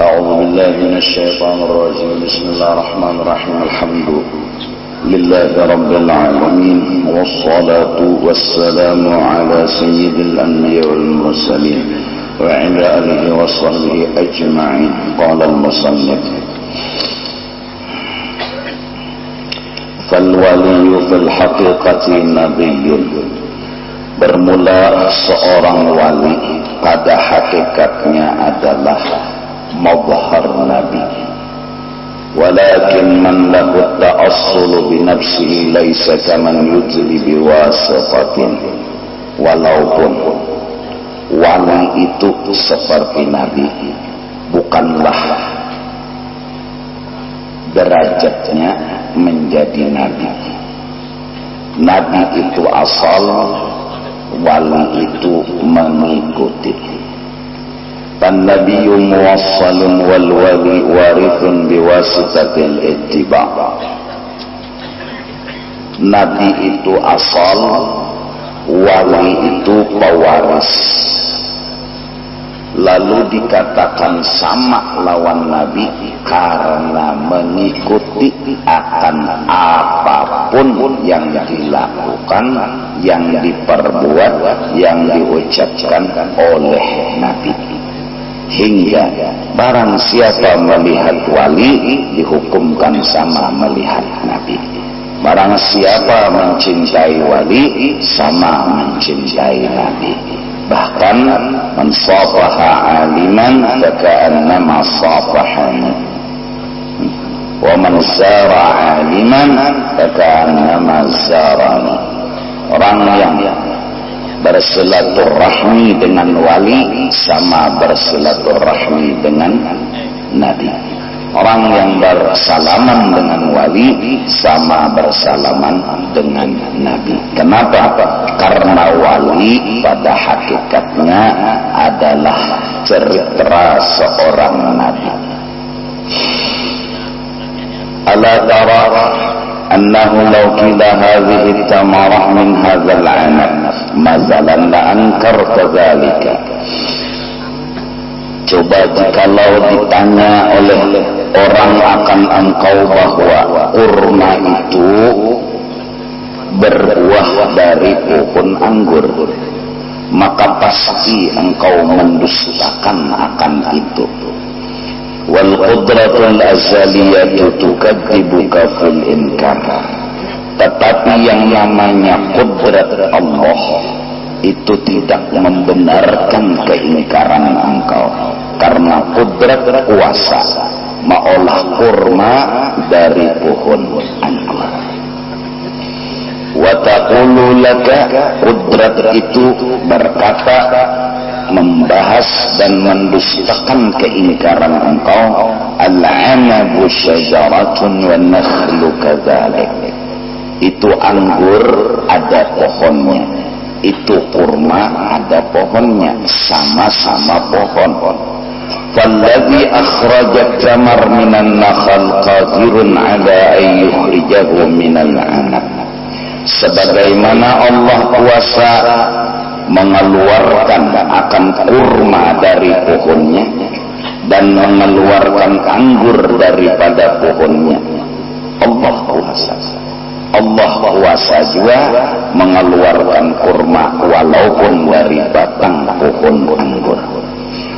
أعوذ بالله من الشيطان الرجيم. بسم الله الرحمن الرحيم. الحمد لله رب العالمين، والصلاة والسلام على سيد الأنبياء والمرسلين وعلى آله وصحبه أجمعين. قال المصنف: فالولي في الحقيقة نبي. Bermula seorang wali pada hakikatnya adalah mazhar nabi. Walakin man lahu ta'assulu bi nafsihi laisa kaman yudli bi wasatatin. Walaupun wali itu seperti nabi, bukanlah derajatnya menjadi nabi. Nabi itu asal, wali itu mengikuti. Dan nabiyyu muwassalun wal wali warithun biwasitatil ittiba'. Nabi itu asal, wali itu pewaris. Lalu dikatakan sama lawan nabi karena mengikuti akan apapun yang dilakukan, yang diperbuat, yang diucapkan oleh nabi. Hingga barang siapa melihat wali dihukumkan sama melihat nabi. Barang siapa mencintai wali sama mencintai nabi. Bahkan mensafaha aliman faka'annama safahani, wa man zara aliman faka'annama zarani. Orang yang bersilaturahmi dengan wali sama bersilaturahmi dengan nabi. Orang yang bersalaman dengan wali sama bersalaman dengan nabi. Kenapa? Karena wali pada hakikatnya adalah cerita seorang nabi. Ala tara annahu law qila hadhihi tamarah min hadzal 'anab mazalan la ankarta dzalika. Coba jikalau ditanya oleh orang akan engkau bahwa kurma itu berbuah dari pohon anggur, maka pasti engkau mendustakan akan itu. Wal qudratul azaliyatu tukadzibuka fil inkar. Tetapi yang namanya qudrat Allah itu tidak membenarkan keingkaran engkau, karena qudrat kuasa maolah kurma dari pohon anggur. Wa taqulu laka, qudrat itu berkata, membahas dan mendustakan keingkaran engkau, al-'anabu syajaratun wan nakhlu kadzalik. Itu anggur ada pohonnya, itu kurma ada pohonnya, sama-sama pohon. Falladhi akhrajat tamar minan nakhal qadirun ala an yukhrijahu minal 'anab. Sebagaimana Allah kuasa mengeluarkan akan kurma dari pohonnya dan mengeluarkan anggur daripada pohonnya. Allah kuasa. Allah kuasa juga mengeluarkan kurma walaupun dari batang pohon anggur.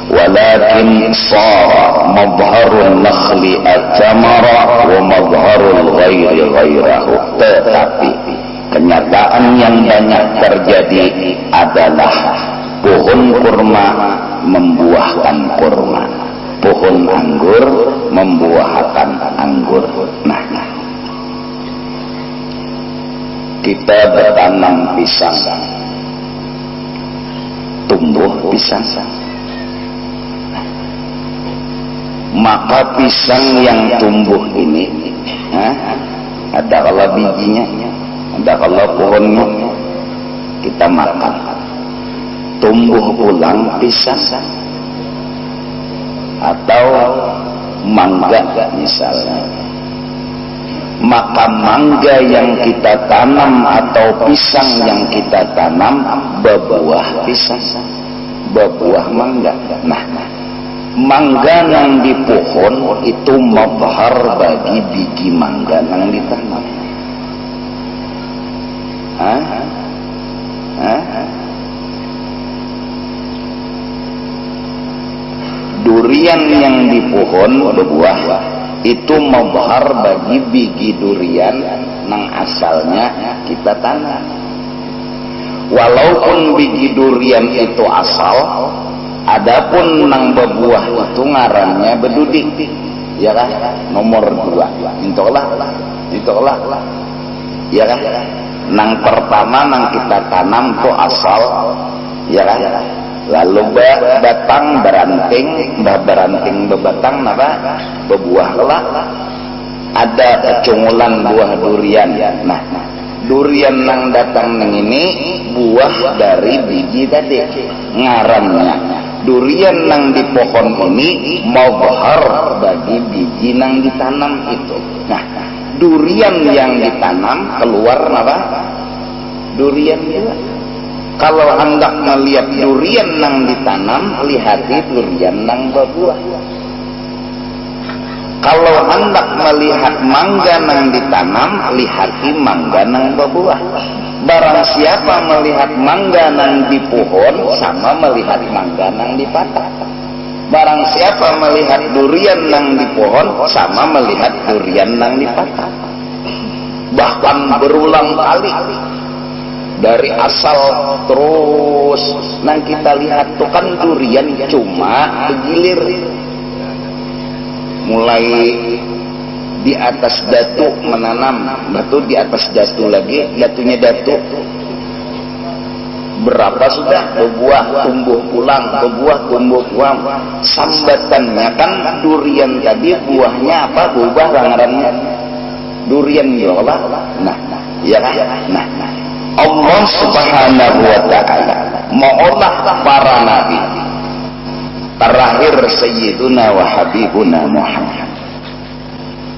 Walakin sara madharun nakhli at-tamara wa madharul ghairi ghairahu. Tetapi kenyataan yang banyak terjadi adalah pohon kurma membuahkan kurma, pohon anggur membuahkan anggur. Nah, kita bertanam pisang, tumbuh pisang. Maka pisang yang tumbuh ini, ada kalau bijinya, ada kalau pohonnya, kita makan. Tumbuh ulang pisang atau mangga misalnya. Maka mangga yang kita tanam atau pisang yang kita tanam berbuah pisang, berbuah mangga. Nah, mangga nang di pohon itu mabhar bagi biji mangga nang ditanam. Durian yang di pohon berbuah itu mabhar bagi biji durian nang asalnya kita tanam. Walaupun biji durian itu asal, adapun nang berbuah itu ngarannya bedudik, ya kan? Nomor 2. Intolah, ya kan? Nang pertama nang kita tanam itu asal, ya kan? Lalu batang beranting, bebatang napa? Berbuah kelak. Ada kecungulan buah durian. Nah, durian nang datang nang ini buah dari biji tadi. Ngarannya durian nang di pohon ini mabhar bagi biji nang ditanam itu. Nah, durian yang ditanam keluar napa? Durian juga. Kalau hendak melihat durian nang ditanam, lihati durian nang berbuah. Kalau hendak melihat mangga nang ditanam, lihati mangga nang berbuah. Barang siapa melihat mangga nang di pohon, sama melihat mangga nang di patah. Barang siapa melihat durian nang di pohon, sama melihat durian nang di patah. Bahkan berulang kali. Dari asal terus nang kita lihat tuh kan durian cuma bergilir, mulai di atas datu menanam batu, di atas datu lagi datunya datu berapa sudah berbuah tumbuh pulang, berbuah tumbuh pulang. Sambatannya kan durian tadi buahnya apa? Berubah ngarannya durian ya Allah. Nah, ya kan? Nah, Allah Subhanahu wa ta'ala mengolah para nabi, terakhir Sayyiduna wa Habibuna Muhammad.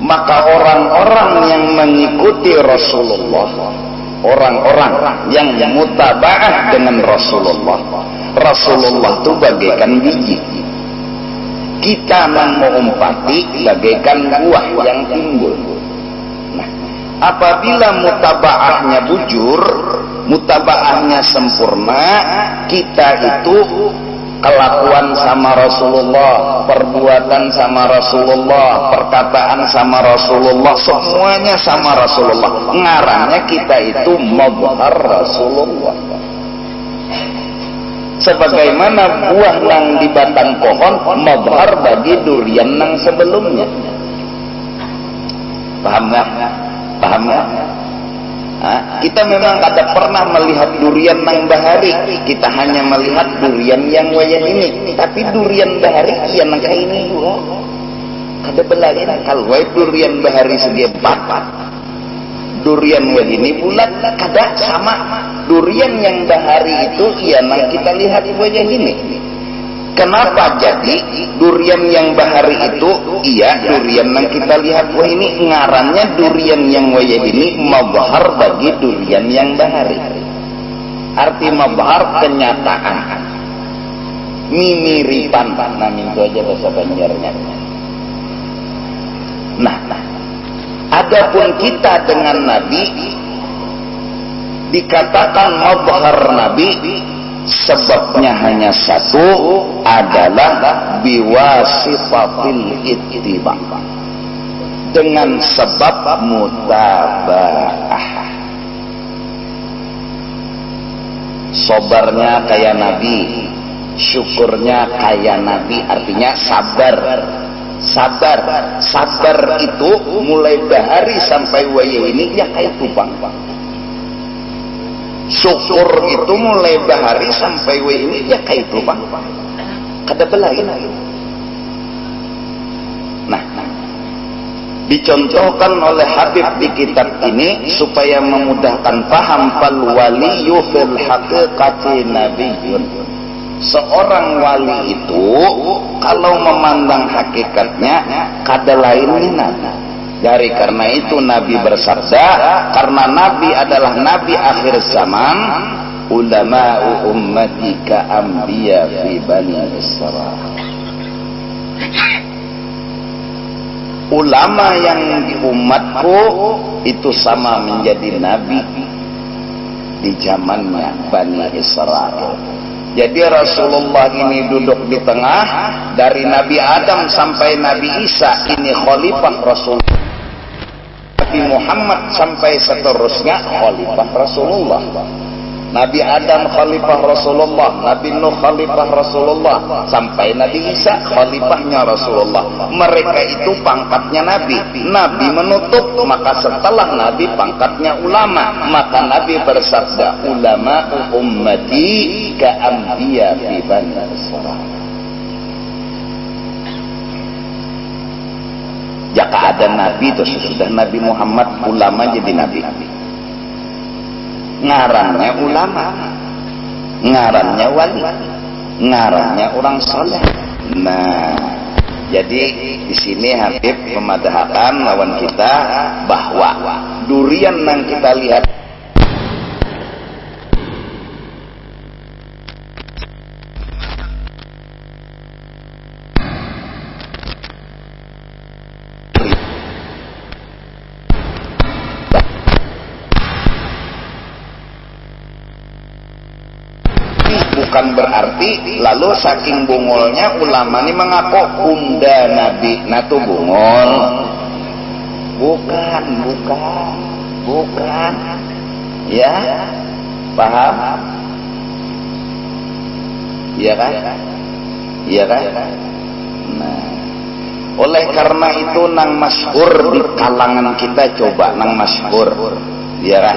Maka orang-orang yang mengikuti Rasulullah, orang-orang yang mutaba'ah dengan Rasulullah, Rasulullah itu bagaikan biji, kita mengumpati bagaikan buah yang timbul. Apabila mutaba'ahnya bujur, mutaba'ahnya sempurna, kita itu kelakuan sama Rasulullah, perbuatan sama Rasulullah, perkataan sama Rasulullah, semuanya sama Rasulullah. Ngarannya kita itu mabhar Rasulullah. Sebagaimana buah nang di batang pohon mabhar bagi durian nang sebelumnya. Paham nggak? Paham ya? Kita memang kada pernah melihat durian nang bahari, kita hanya melihat durian yang wayah ini. Tapi durian bahari iya nang kayak ini juga. Kada belain kalau durian bahari segi 4, durian wayah ini bulat kada sama. Durian yang bahari itu iya nang kita lihat wayah ini. Kenapa jadi durian yang bahari itu iya durian yang kita lihat wah ini ngarannya durian yang wayah ini mabhar bagi durian yang bahari. Arti mabhar kenyataan, mimiripan, namin itu aja bahasa Banjarnya. Nah, adapun kita dengan Nabi dikatakan mabhar Nabi, sebabnya hanya satu, adalah biwasitatil ittiba, dengan sebab mutaba'ah. Sabarnya kayak Nabi, syukurnya kayak Nabi, artinya sabar. Sabar itu mulai bahari sampai wayah ini ya kayak tupang. Syukur itu mulai bahari sampai wayah ini ya kayak tupang. Kada belain. Nah, dicontohkan oleh Habib di kitab ini supaya memudahkan paham, fal waliyu fil haqiqati nabiyyun. Seorang wali itu kalau memandang hakikatnya kada lain ni nabi. Dari karena itu Nabi bersabda, karena Nabi adalah Nabi akhir zaman, ulama'u ummati ka anbiya fi bani Israil. Ulama yang di umatku itu sama menjadi nabi di zamannya Bani Israel. Jadi Rasulullah ini duduk di tengah, dari Nabi Adam sampai Nabi Isa ini khalifah Rasulullah. Nabi Muhammad sampai seterusnya khalifah Rasulullah. Nabi Adam khalifah Rasulullah, Nabi Nuh khalifah Rasulullah, sampai Nabi Isa khalifahnya Rasulullah. Mereka itu pangkatnya Nabi. Nabi menutup, maka setelah Nabi pangkatnya ulama. Maka Nabi bersabda, ulama ummati ka'ambiya fi bani Israil. Jika ada Nabi itu sesudah Nabi Muhammad, ulama jadi Nabi. Ngarannya ulama, ngarannya wali, ngarannya orang soleh. Nah, jadi di sini Habib memadahkan lawan kita bahwa durian yang kita lihat bukan berarti lalu saking bungolnya ulama ini mengaku unda Nabi. Nah tuh bungol. Bukan. Ya, paham? Iya kan? Nah, oleh karena itu nang masyhur di kalangan kita, coba nang masyhur. Iya kan?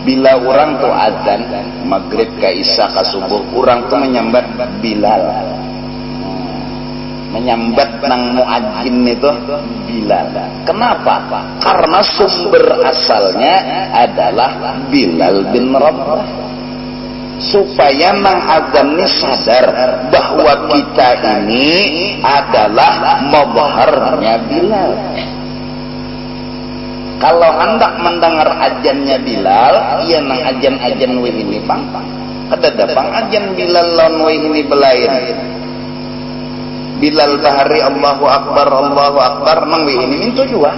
Bila orang tuh azan maghrib ke isya ke subuh, orang tuh menyambat Bilal, menyambat nang muadzin itu Bilal. Kenapa? Karena sumber asalnya adalah Bilal bin Rabah. Supaya nang azan ini sadar bahwa kita ini adalah mabharnya Bilal. Kalau hendak mendengar ajannya Bilal, iya nang ajan-ajan weh ini pang. Kedadapang ajan Bilal lawan weh ini belain. Bilal bahari Allahu Akbar nang weh ini mintu juga.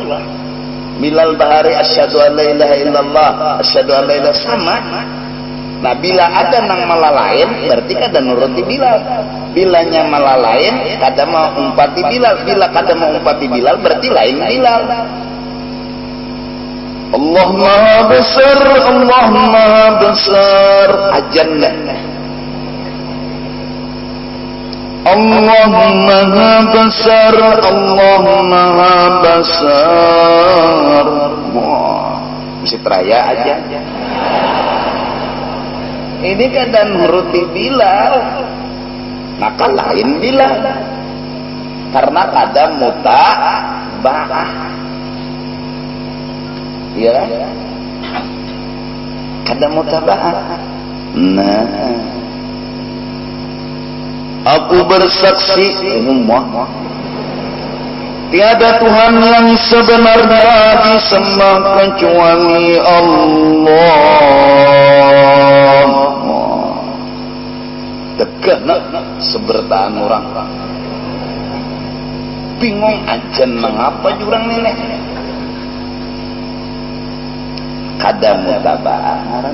Bilal bahari asyhadu an la ilaha illallah, asyhadu an la ilaha sama. Nah, bila ada nang malalain berarti kada nuruti Bilal. Bilanya malalain kada mau umpati Bilal. Bila kada mau umpati Bilal berarti lain Bilal. Allah Maha Besar, Allah Maha Besar. Ajanna. Allah Maha Besar, Allah Maha Besar. Wah, mesti teraya aja. Ini kadang nuruti Bilal, maka lain Bilal. Karena kadang mutaba'ah. Iya kan? Kadang mutaba'ah. Nah, aku bersaksi umumnya tiada Tuhan yang sebenarnya disembah kecuali Allah. Tegak sebertaan orang bingung aja mengapa jurang nenek kada mutaba'ah.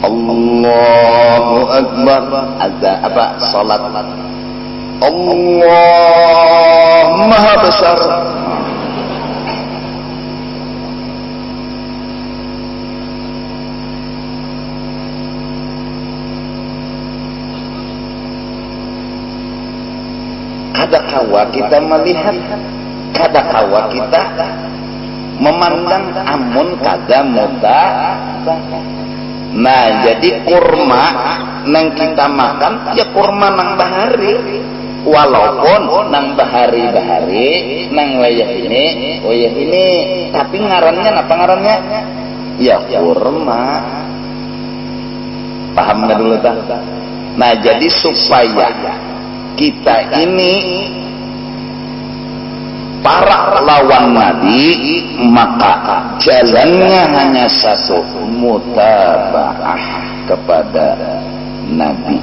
Allahu Akbar. Ada apa? Salat. Allah Maha Besar. Kadakawa kita melihat, kadakawa kita memandang, amun kada mutaba'ah. Nah, jadi kurma nang kita makan ya kurma nang bahari, walaupun nang bahari nang wayah ini, tapi ngarannya apa ngarannya? Ya kurma. Paham nggak dulu tak? Nah, jadi supaya kita ini para lawan Nabi, maka jalannya hanya satu, mutaba'ah. kepada Nabi,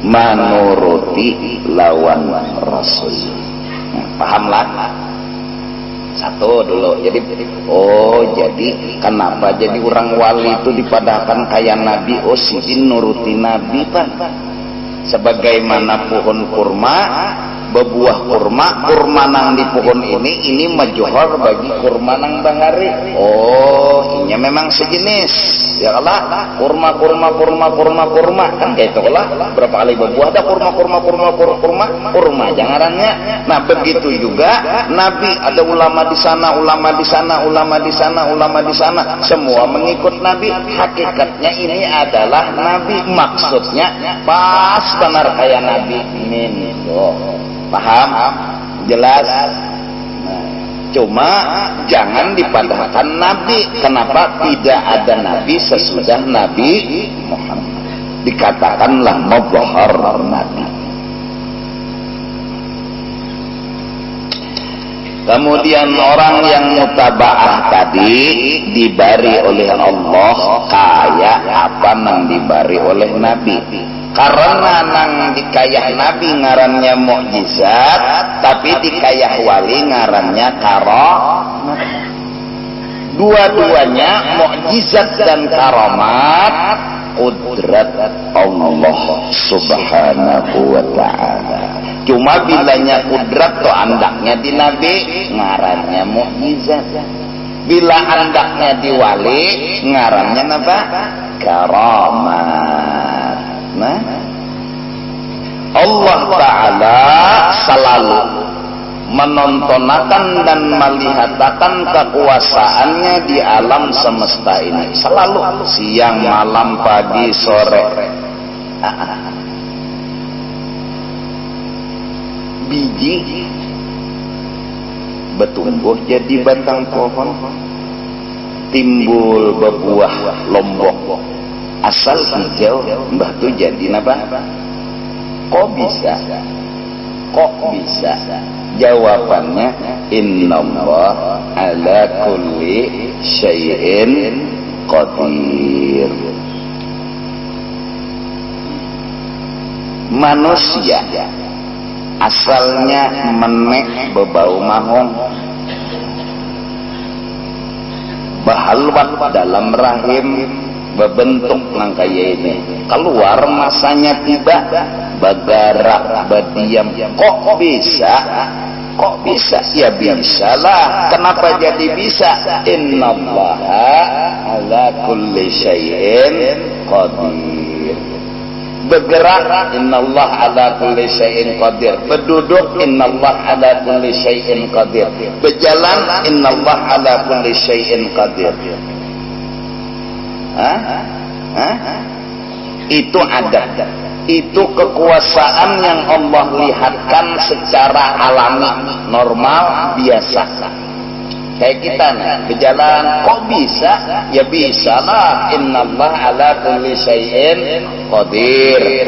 menuruti lawan Rasul. Nah, pahamlah? Satu dulu. Jadi jadi kenapa jadi orang wali itu dipadahkan kayak Nabi? Oh, sidin nuruti Nabi, Pak. Sebagaimana pohon kurma berbuah kurma nang di pohon ini majuhor bagi kurma nang bangari. Oh, ini memang sejenis. Ya Allah, kurma kan kayak itu lah. Berapa kali berbuah ada kurma jangarannya. Nah, begitu juga Nabi, ada ulama di sana, semua mengikut Nabi. Hakikatnya ini adalah Nabi, maksudnya pas benar kayak Nabi ini. Paham? Jelas? Nah, cuma jangan dipadahkan Nabi. Kenapa? Tidak ada Nabi sesudah Nabi Muhammad. Dikatakanlah mubhar Nabi. Kemudian orang yang mutabaah tadi dibari oleh Allah kayak apa yang dibari oleh Nabi. Karena nang dikayah Nabi ngarannya mukjizat, tapi dikayah wali ngarannya karamat. Dua-duanya mukjizat dan karamat kudrat Allah Subhanahu wa ta'ala. Cuma bilanya kudrat to andaknya di Nabi ngarannya mukjizat. Bila andaknya di wali ngarannya apa? Karamat. Nah, Allah Ta'ala selalu menontonakan dan melihatakan kekuasaannya di alam semesta ini. Selalu siang, malam, pagi, sore. Biji bertumbuh jadi batang pohon, timbul berbuah lombok, asal hijau mbah tu jadi napa? Kok bisa? Jawabannya innallah ala kulli syai'in qadir. Manusia asalnya menek bebau mahong, bahalwat dalam rahim, berbentuk nang kaya ini. Keluar masanya tiba, bergerak, berdiam. Kok bisa? Ya bisalah. Kenapa jadi bisa? Innallaha ala kulli syai'in qadir. Bergerak, innallah ala kulli syai'in qadir. Berduduk, innallah ala kulli syai'in qadir. Berjalan, innallah ala kulli syai'in qadir. Itu ada. Itu kekuasaan yang Allah lihatkan secara alami, normal, biasa. Kayak kita nih, berjalan, kok bisa? Ya bisalah. Innallaha ala kulli syai'in qadir.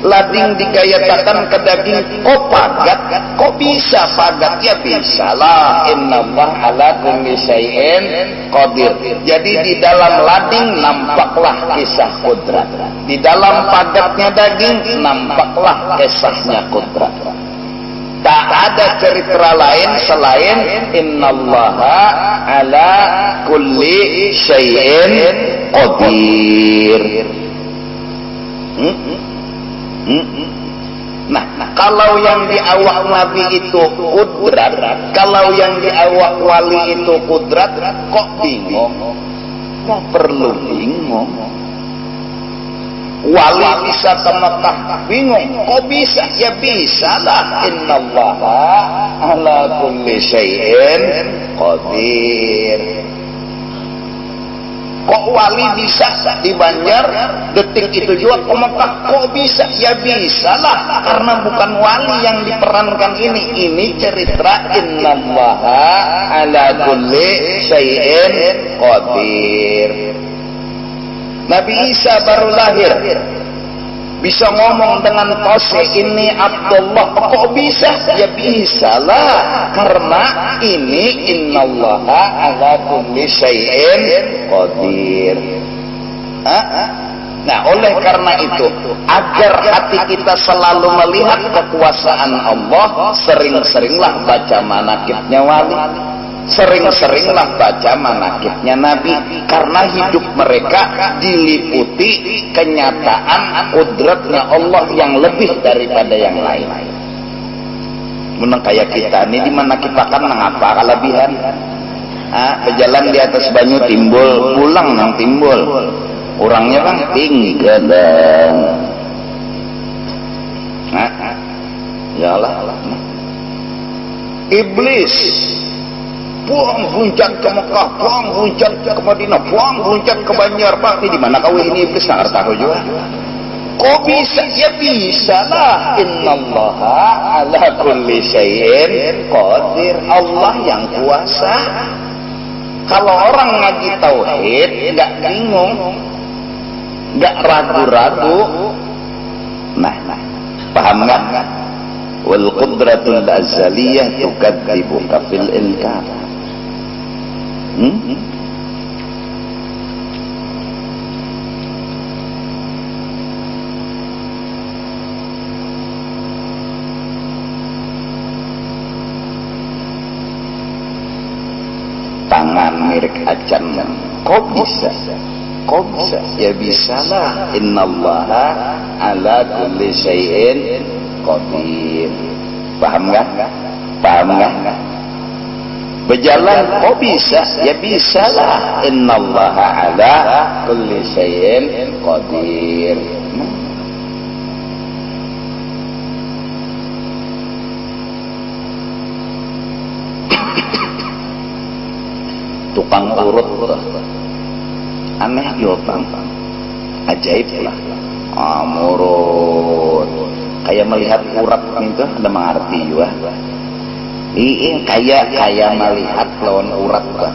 Lading dikayatakan ke daging, kok pagat? Kok bisa pagat? Ya bisalah. Innallaha ala kulli syai'in qadir. Jadi di dalam lading nampaklah kisah kudrat. Di dalam pagatnya daging nampaklah kisahnya kudrat. Tak ada cerita lain selain innallaha ala kulli syai'in qadir. Nah, kalau yang di awak Nabi itu kudrat, kalau yang di awak wali itu kudrat, kok bingung? Nggak perlu bingung. Wali bisa ke Mekah, bingung, kok bisa? Ya bisalah. Innallaha ala kulli syai'in qadir. Kok wali bisa di Banjar detik itu juga ke Mekah? Kok bisa? Ya bisalah, karena bukan wali yang diperankan ini. Ini cerita innallaha ala kulli syai'in qadir. Nabi Isa baru lahir, bisa ngomong dengan tose, ini Abdullah. Kok bisa? Ya bisalah, karena ini innallaha ala kulli syai'in qadir. Nah, oleh karena itu, agar hati kita selalu melihat kekuasaan Allah, sering-seringlah baca manaqibnya wali, sering-seringlah baca manaqibnya Nabi, karena hidup mereka diliputi kenyataan kudratnya Allah yang lebih daripada yang lain. Menang kayak kita ini, dimana kita kan mengapa kelebihan? Berjalan di atas banyu timbul, pulang nang timbul. Orangnya kan tinggi kadang. Ya Allah. Iblis buang huncat ke Mekah, buang huncat ke Madinah, buang huncat ke Banjarmasin. Di mana kau ini iblis nggak tahu juga. Kok bisa? Ya bisa lah. Innallaha ala kulli syai'in qadir. Allah yang kuasa. Kalau orang ngaji tauhid nggak bingung, nggak ragu-ragu. Nah, paham nggak? Wal qudratul azaliyah tukadzibuka fil inkar. Tangan milik acan, kok bisa? Kok bisa? Ya bisalah. Innallaha ala kulli syai'in qadir. Paham nggak? Paham nggak? Berjalan kok bisa? Ya bisalah. Innallaha ala kulli syai'in qadir. Tukang urut aneh juga, ajaib lah. Murut kayak melihat urat itu ada mengerti juga. Kayak melihat lawan urat lah.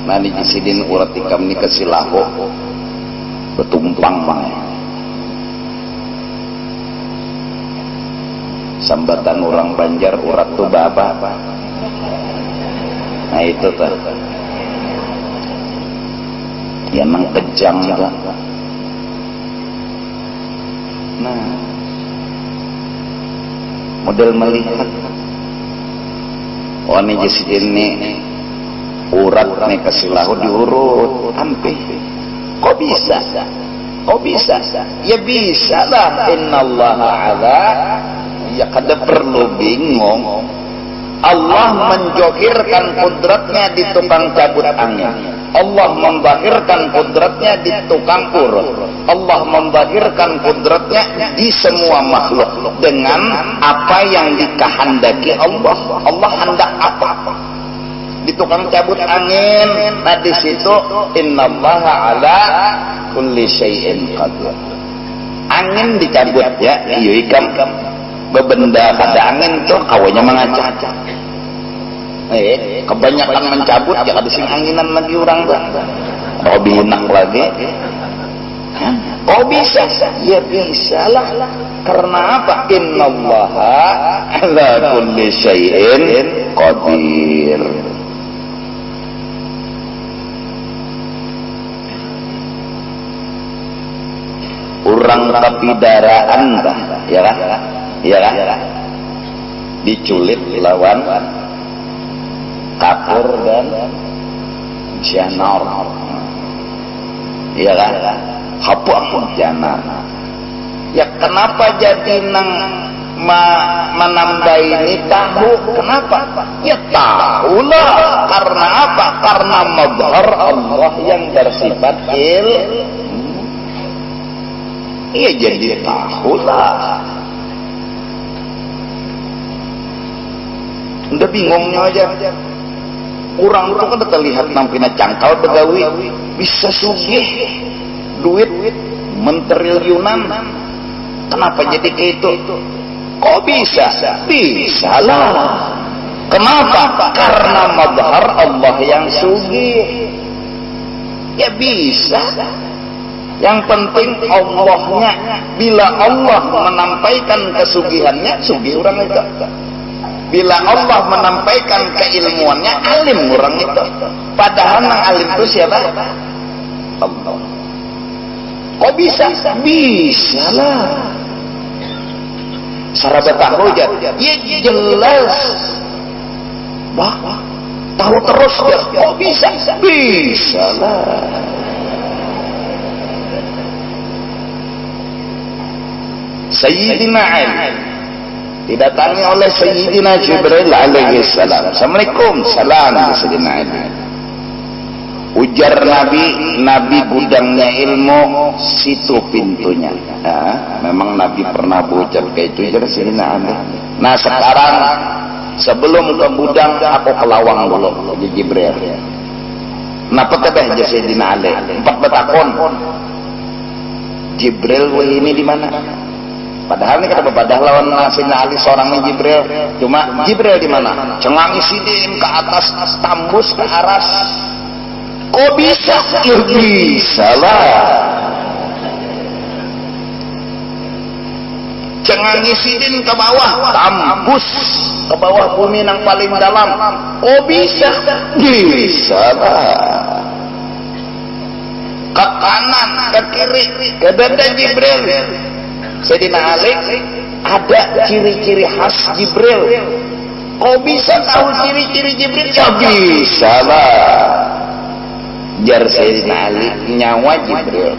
Nah di sidin urat ikam ni kesilahu betumpang bang. Sambatan orang Banjar urat tuh baba. Nah itu tuh. Ya emang kejang juga. Nah, model melihat. Oh ini jesidin nih urat nih kesilahu diurut ampe. Kok bisa? Kok bisa? Ya bisa lah. Innallaha ala. Ya kada perlu bingung. Allah menjohirkan kudratnya di tukang cabut angin. Allah membahirkan kudratnya di tukang urut. Allah membahirkan kudratnya di semua makhluk dengan apa yang dikehendaki Allah. Allah hendak apa? Di tukang cabut angin. Nah di situ innallaha ala kulli syai'in qadir. Angin dicabut ya, iyo ikam bebenda kada angin tuh kawanya mengacak. Kebanyakan mencabut ya ada sing anginan lagi orang tuh. Oh binak lagi. Kok bisa? Ya bisa lah. Karena apa? Innallaha ala kulli syai'in qadir. Urang kapidaraan dah, ya kan? Ya kan? Diculik lawan kapur dan janor, ya kan? Hapun janor. Ya kenapa jadi nang menambah ini tahu? Kenapa? Ya tahulah. Karena apa? Karena mazhar Allah yang bersifat Iya jadi tahulah. Udah bingungnya aja. Orang itu kan terlihat nampina cangkal begawi, bisa sugih, duit mentriliunan. Kenapa jadi kayak itu? Kok bisa? Bisa lah. Kenapa? Karena mazhar Allah yang sugih. Ya bisa. Yang penting Allahnya. Bila Allah menampaikan kesugihannya, sugih orang itu. Bila Allah menampaikan keilmuannya, alim orang itu. Padahal yang alim itu siapa? Allah. Kok bisa? Bisa lah. Sarabat hujat. Ya jelas. Bah, tahu terus ya. Kok bisa? Bisa lah. Sayyidina Ali didatangi oleh Sayyidina Jibril alaihi salam. Assalamualaikum, salam Sayyidina Ali. Ujar Nabi gudangnya ilmu, situ pintunya. Nah, memang Nabi pernah berucap kayak itu, ujar Sayyidina Ali. Nah sekarang sebelum ke gudang aku ke lawang dulu, Jibril. Napa tebeh aja Sayyidina Ali? 4 betakon. Jibril ini di mana? Padahal ini kata bebadah lawan Sayyidina Ali seorang Jibril. Cuma Jibril di mana? Cengang isidin ke atas, tambus ke aras. Kok bisa? Ya bisa lah. Cengang isidin ke bawah, tambus ke bawah bumi yang paling dalam. Kok bisa? Bisa lah. Ke kanan, ke kiri, ke dada Jibril. Sayyidina Ali ada ciri-ciri khas Jibril. Kok bisa tahu ciri-ciri Jibril? Ya bisa lah. Jar Sayyidina Ali nyawa Jibril.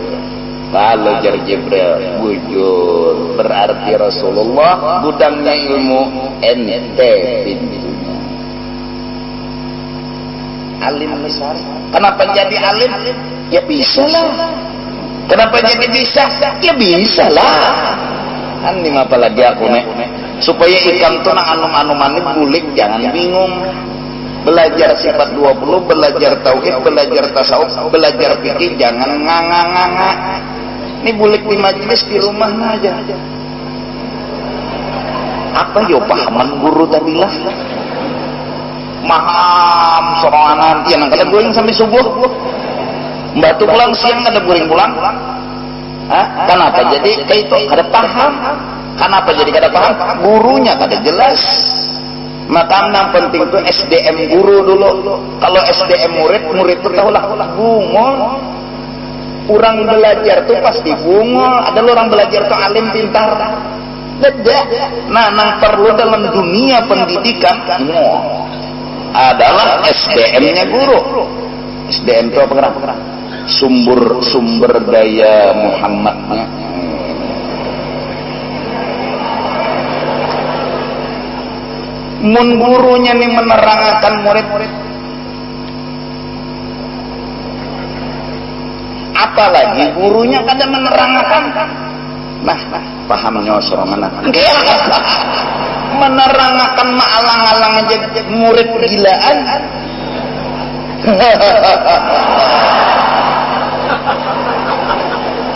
Kalau jar Jibril bujur, berarti Rasulullah gudangnya ilmu ente pintunya. Alim besar. Kenapa jadi alim? Ya bisa lah. Kenapa jadi bisa? Ya bisa lah. Kan ini apalagi aku nih. Supaya ikam tuh nang anum-anuman bulik, jangan bingung. Belajar sifat 20, belajar tauhid, belajar tasawuf, belajar fikih, jangan nganga-nganga. Ini bulik di majelis di rumah aja. Apa yo pahaman guru tadi lah? Maham sorangan, ya nang kada guring sampai subuh. Batu pulang siang kada guring pulang. Hah? Kenapa jadi kayak itu kada paham? Kenapa jadi kada paham? Gurunya kada jelas. Maka yang penting itu SDM guru dulu. Kalau SDM murid itu tahulah bungol. Orang belajar tuh pasti bungol. Ada orang belajar tuh alim pintar. Beda. Nah, yang perlu dalam dunia pendidikan adalah SDM-nya guru. SDM itu apa gerak? Sumber daya Muhammadnya. Mun gurunya nih menerangkan murid-murid, apalagi gurunya kadang menerangkan. Nah, pahamnya seorang anak menerangkan maalang-alang aja murid gilaan.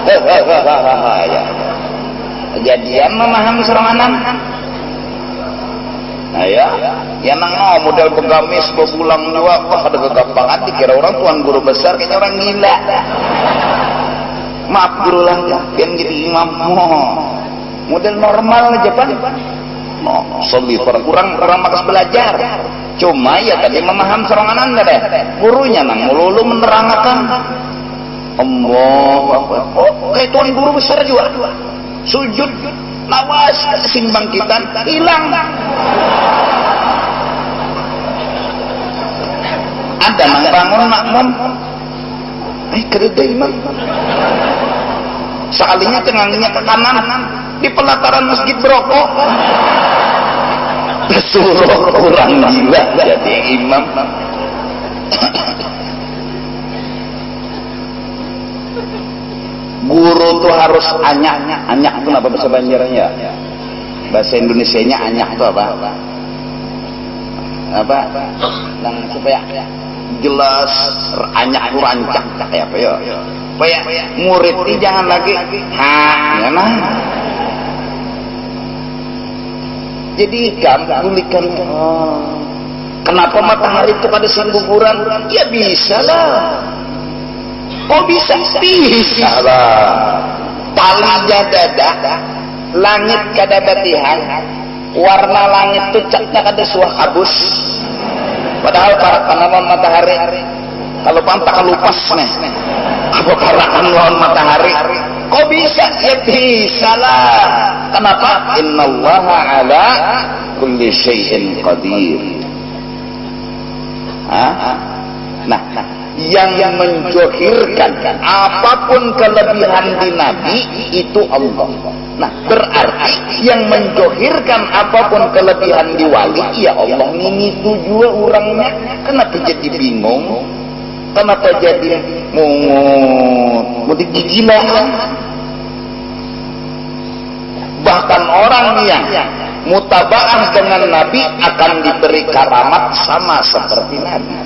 Ya. Kejadian memahami seorang anak. Nah ya, yang nang model pegamis bebulang juga, wah ada kegampangan dikira orang tuan guru besar, kayaknya orang gila. Maaf guru lah, kan jadi imam. Model normal aja pan. Kurang makas belajar. Cuma ya tadi memaham serangan anda deh. Gurunya nang melulu menerangkan. Allah, kayak tuan guru besar juga. Sujud, lawas, simbangkitan, hilang. Ada nang bangun makmum, kerja imam. Sekalinya tengahnya ke kanan, di pelataran masjid berokok. Suruh orang gila jadi imam. Guru tuh harus anyak itu apa bahasa Banjarnya? Bahasa Indonesianya anyak itu apa? Yang supaya jelas anyak itu rancak kayak apa ya? Supaya murid ini jangan lagi ya nah. Jadi bulikan. Kenapa matahari itu pada siang guguran? Ya bisa lah. Oh bisa? Bisa lah. Talinya dada, langit kada batihan, warna langit itu caknya kada suah kabus. Padahal para panaman matahari, kalau pantak lupas nih, apa parakan lawan matahari? Kok bisa? Ya bisa lah. Kenapa? Innallaha ala kulli syai'in qadir. Nah, yang menjohirkan apapun kelebihan di Nabi itu Allah. Nah, berarti yang menjohirkan apapun kelebihan di wali ya Allah. Ini tujuan orangnya. Kenapa jadi bingung? Kenapa jadi mau digigilaan? Bahkan orang yang mutabaah dengan Nabi akan diberi karamat sama seperti Nabi.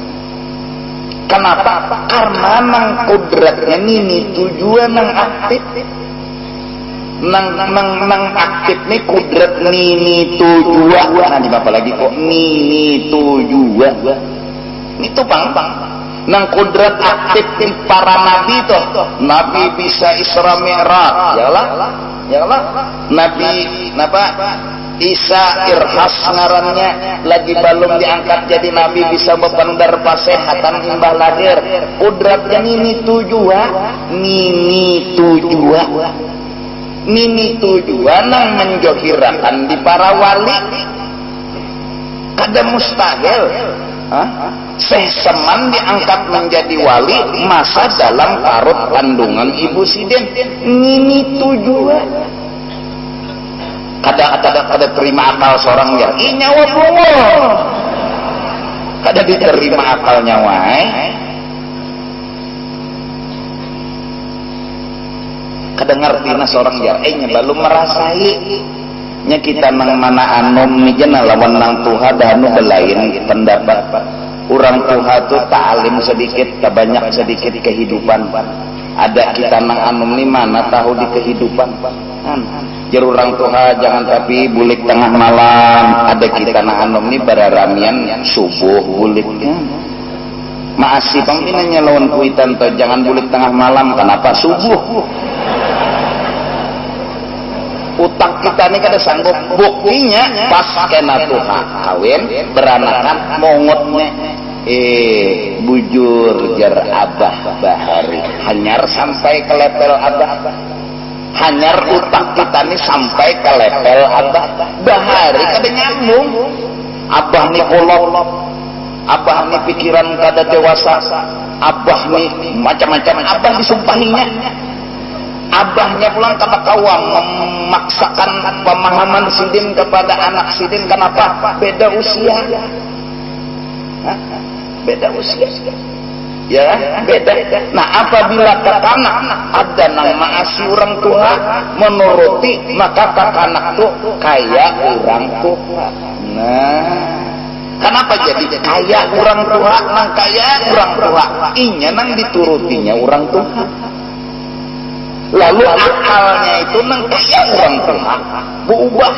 Kenapa? Karena nang kodratnya ini tujuan nang aktif. Nang aktif nih kodrat ini tujuan. Nanti apa lagi kok ini tujuan. Itu bang. Nang kodrat aktif di para nabi toh. Nabi bisa Isra Mi'raj, yalah. Nabi Isa Irhas ngarannya lagi belum diangkat jadi nabi bisa bebandar pasehatan imbah lahir. Kodratnya ini tujuan nang menjohirakan di para wali. Kada mustahil Syekh Seman diangkat menjadi wali masa dalam parut kandungan ibu Sidin. Ini tujuan. Kada terima akal seorang ya. Nyawa Allah. Kada diterima akalnya wae. Kada ngerti na seorang ya. Belum merasai. Nya kita nang mana anom mijana lawan nang Tuha dahanu belain pendapat. Orang Tuha tu ta'alim sedikit, banyak sedikit kehidupan. Ada kita nang anom ni mana tahu di kehidupan. Jer orang Tuha jangan tapi bulik tengah malam. Ada kita nang anom ni bararamian subuh buliknya. Maasi pangpinannya lawan kuitan tu jangan bulik tengah malam. Kenapa subuh? Utak kita ini kada sanggup. Buktinya pas kena Tuha kawin beranakan mongotnya bujur jar Abah Bahari hanyar sampai ke level Abah. Hanyar utak kita ini sampai ke level Abah Bahari kada nyambung. Abah ni kolot, Abah ni pikiran kada dewasa, Abah ni macam-macam. Abah disumpahinya, abahnya pulang kata kawam memaksakan pemahaman Sidin kepada anak Sidin. Kenapa? Beda usia. Beda usia. Ya, beda. Nah, apabila kakanak ada nang maasi orang tua menuruti, maka kakanak tuh kayak orang tua. Nah, kenapa jadi kayak orang tua? Nang kayak orang tua. Inya nang diturutinya orang tua. Lalu akalnya itu nang kaya orang tua berubah.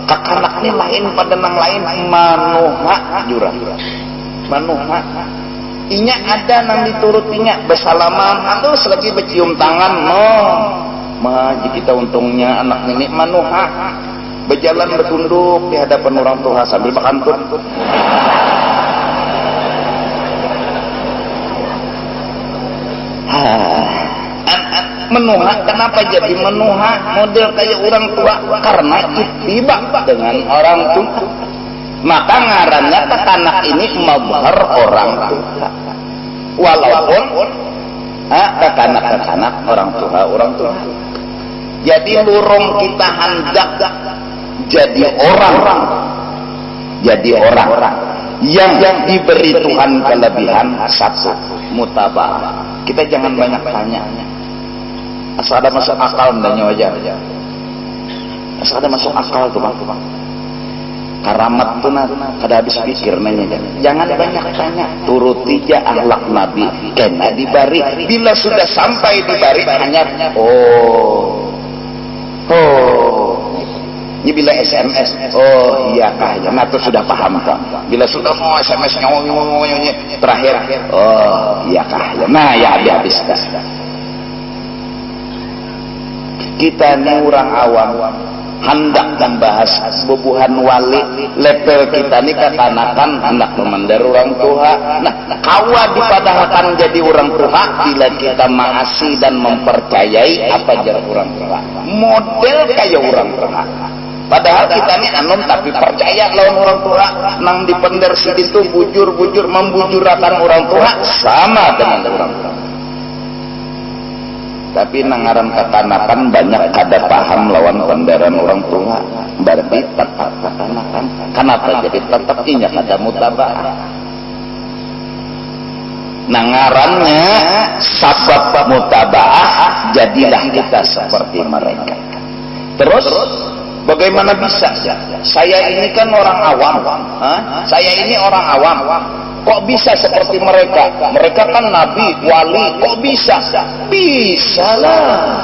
Kakanaknya lain pada nang lain. Manuha jurang. Manuha. Inya ada nang diturutinya bersalaman. Atau selagi bercium tangan. Maji kita untungnya anak nenek manuha. Berjalan bertunduk di hadapan orang tua sambil berkantun. Menuha, kenapa jadi menuha model kayak orang tua? Karena ittiba dengan orang tua. Maka ngarannya kekanak ini mazhar orang tua. Walaupun kekanak orang tua. Jadi lurung kita hendak jadi orang yang diberi Tuhan kelebihan satu, mutabah. Kita jangan banyak tanya. Asal ada masuk akal ndanya aja. Asal ada masuk akal tuh bang. Karamat tuh kada habis pikir nanya. Jangan banyak tanya. Turuti aja akhlak Nabi. Kena dibari. Bila sudah sampai dibari hanya ini bila SMS. Oh iya kah ya. Nah tuh sudah paham kan. Bila sudah mau SMS nyawanya terakhir. Oh iya kah ya. Nah ya habis. Kita ini orang awam hendak membahas bubuhan wali level kita ini kekanakan hendak memandar orang tua. Nah, kawa dipadahkan jadi orang tua bila kita maasi dan mempercayai apa jar orang tua. Model kayak orang tua. Padahal kita ini anom tapi percaya lawan orang tua, nang dipender situ bujur-bujur membujurakan orang tua sama dengan orang tua. Tapi nangaran kekanakan banyak kada paham lawan pendaran orang tua, berarti tetap kekanakan. Kenapa jadi tetap inya kada mutaba'ah? Nangarannya sabab mutaba'ah, jadilah kita seperti mereka. Terus bagaimana bisa? Saya ini kan orang awam. Saya ini orang awam. Kok bisa seperti mereka? Mereka kan nabi, wali. Kok bisa? Bisa lah.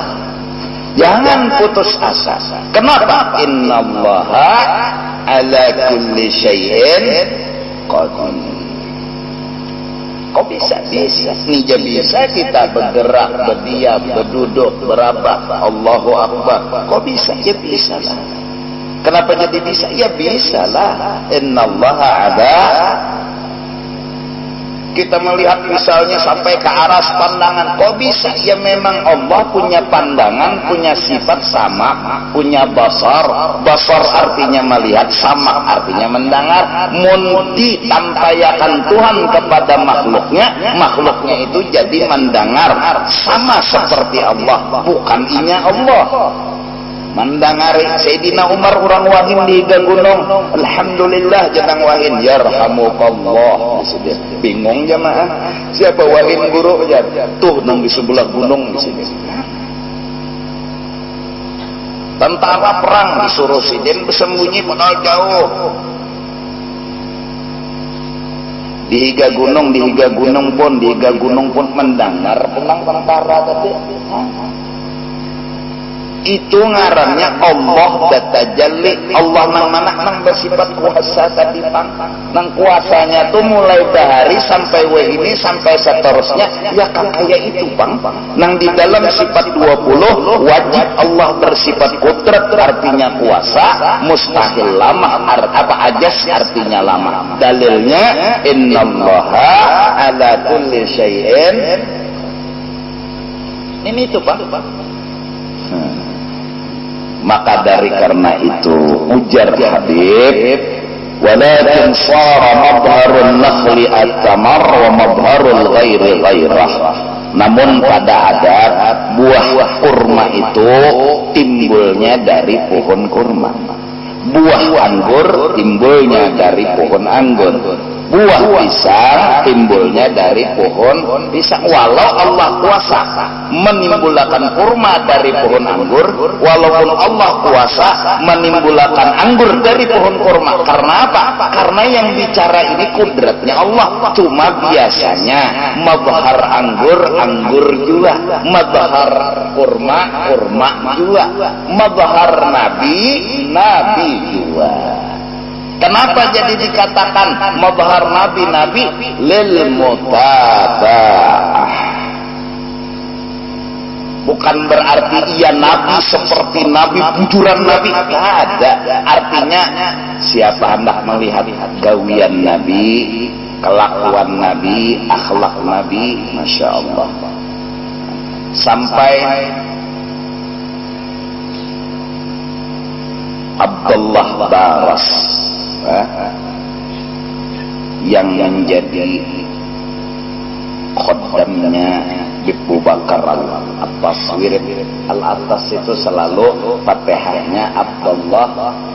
Jangan putus asa. Kenapa? Innallaha ala kulli syai'in qadir. Kok bisa? Bisa. Nija bisa kita bergerak, berdiam, berduduk, berabah. Allahu Akbar. Kok bisa? Ya bisa lah. Kenapa jadi bisa? Ya bisa lah. Innallaha ada. Kita melihat misalnya sampai ke aras pandangan. Kok bisa? Ya memang Allah punya pandangan, punya sifat sama, punya basar. Basar artinya melihat, sama artinya mendengar. Mundi tampayakan Tuhan kepada makhluknya, makhluknya itu jadi mendengar. Sama seperti Allah, bukan inya Allah. Mendangari Sayyidina Umar orang wahin di gunung, alhamdulillah jadang wahin, yarhamukallah. Bingung jamaah, siapa wahin guru aja tuh nang di sebelah gunung di sini. Tentara perang disuruh sidin bersembunyi padahal jauh. Di higa gunung pun mendengar pulang tentara tadi. Itu ngarannya Allah datajalli. Allah nang mana nang bersifat kuasa tadi pang. Nang kuasanya tuh mulai bahari sampai ini sampai seterusnya ya kakaya itu pang. Nang di dalam sifat 20 wajib Allah bersifat kudrat artinya kuasa, mustahil lama apa ajas artinya lama. Dalilnya innallaha ala kulli syai'in. Ini tuh pang. Maka dari karena itu ujar Habib, walakin sara mabharun nakhli at-tamar wa mabharul ghairi ghairah. Namun pada adat buah kurma itu timbulnya dari pohon kurma, buah anggur timbulnya dari pohon anggur, buah pisang timbulnya dari pohon pisang. Walau Allah kuasa menimbulkan kurma dari pohon anggur, walaupun Allah kuasa menimbulkan anggur dari pohon kurma. Karena apa? Karena yang bicara ini kudratnya Allah. Cuma biasanya mazhar anggur juga, mazhar kurma juga, mazhar nabi juga. Kenapa jadi dikatakan mazhar nabi lil mutaba'ah? Bukan berarti ia nabi seperti nabi bujuran nabi, tidak ada. Artinya siapa hendak melihat gawian nabi, kelakuan nabi, akhlak nabi, masya Allah. Sampai Abdullah Baras yang menjadi khodamnya Abu Bakar Al-Abbas Wirid Al-Atas itu selalu Fatihahnya Abdullah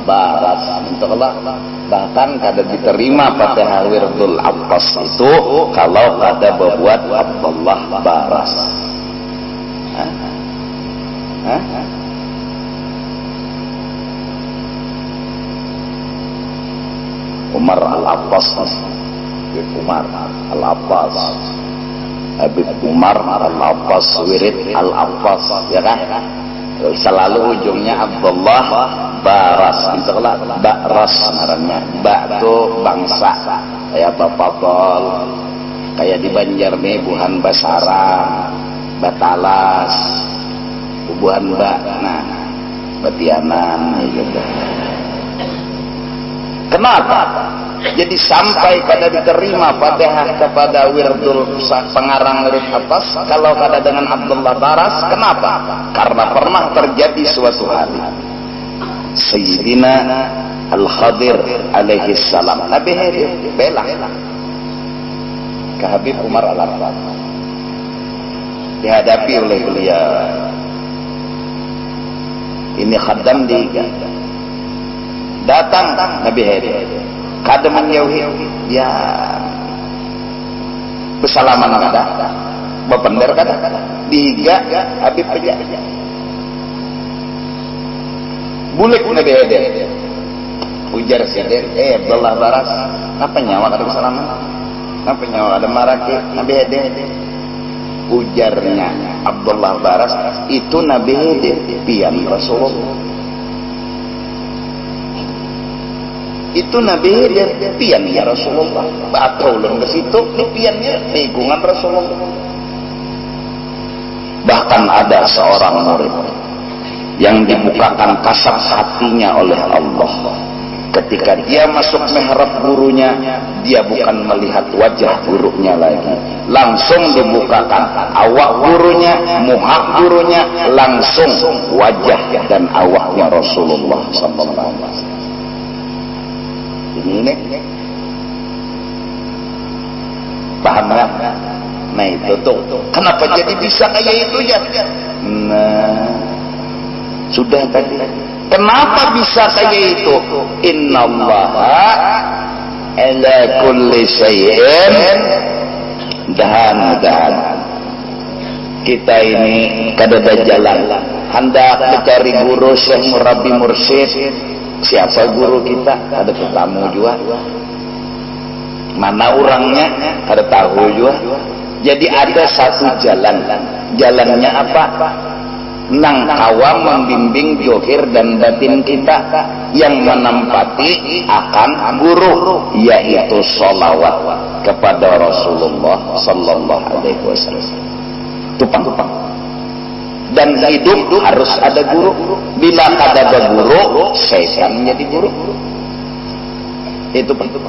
Baras. Bahkan kada diterima Fatihah Wirdul Abbas itu kalau kada berbuat Abdullah Baras. Umar Al-Abbas, Umar Al-Abbas, Habib Umar Al-Abbas Wirid Al-Abbas, ya kan? Selalu ujungnya Abdullah Baras. Itulah Baras namanya. Ba itu bangsa, kayak Bapakol, kayak di Banjar nih Buhan Basara, Batalas, Buhan Ba. Nah, batianan gitu. Kenapa? Jadi sampai kada diterima Fatihah kepada wirdul pengarang wirid atas kalau kada dengan Abdullah Baras. Kenapa? Karena pernah terjadi suatu hari Sayyidina Al-Khadir alaihi salam Nabi Hadir bela ke Habib Umar Al-Arfad, dihadapi oleh beliau. Ini khaddam diikat. Datang Nabi Hadir, kada menjauhi, ya bersalaman kada, bepender kada, diiga Habib peja. Bulik Nabi Hadir, ujar Hadir, Abdullah Baras, apa nyawa kada bersalaman? Apa nyawa ada marake Nabi Hadir? Ujarnya Abdullah Baras, itu Nabi Hadir pian Rasulullah. Itu Nabi Hadir pian ya Rasulullah. Atau ulun ke situ piannya lingkungan Rasulullah. Bahkan ada seorang murid yang dibukakan kasat hatinya oleh Allah. Ketika dia masuk mihrab gurunya, dia bukan melihat wajah gurunya lagi, langsung dibukakan awak gurunya, muhak gurunya, langsung wajah dan awaknya Rasulullah sallallahu alaihi wasallam. Ini paham nggak? Nah itu tuh kenapa jadi bisa kayak itu ya? Nah sudah tadi. Kenapa bisa kayak itu? Innallaha ala kulli syai'in dahan. Kita ini kadada jalan, hendak mencari guru, syekh, murabi, mursyid. Siapa guru kita? Ada ketemu juga. Mana orangnya? Ada tahu juga. Jadi ada satu jalan. Jalannya apa? Nang kawa membimbing johir dan batin kita yang menempati akan guru, yaitu sholawat kepada Rasulullah sallallahu alaihi wasallam. Tupang. Dan hidup harus ada guru. Bila kada ada guru, setan menjadi guru. Itu penting.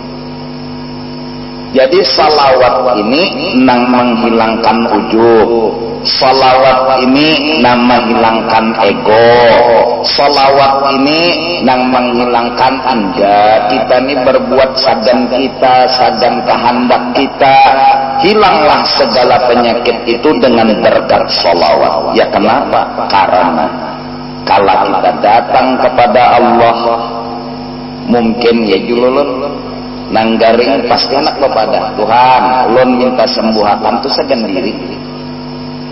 Jadi salawat ini nang menghilangkan ujub. Salawat ini nang menghilangkan ego. Salawat ini nang menghilangkan anda. Kita ini berbuat sadan kita, sadan kehendak kita. Hilanglah segala penyakit itu dengan berkat salawat. Ya kenapa? Karena kalau kita datang kepada Allah, mungkin ya jululun nanggaring pasti anak kepada Tuhan, ulun minta sembuhkan tu sagan diri.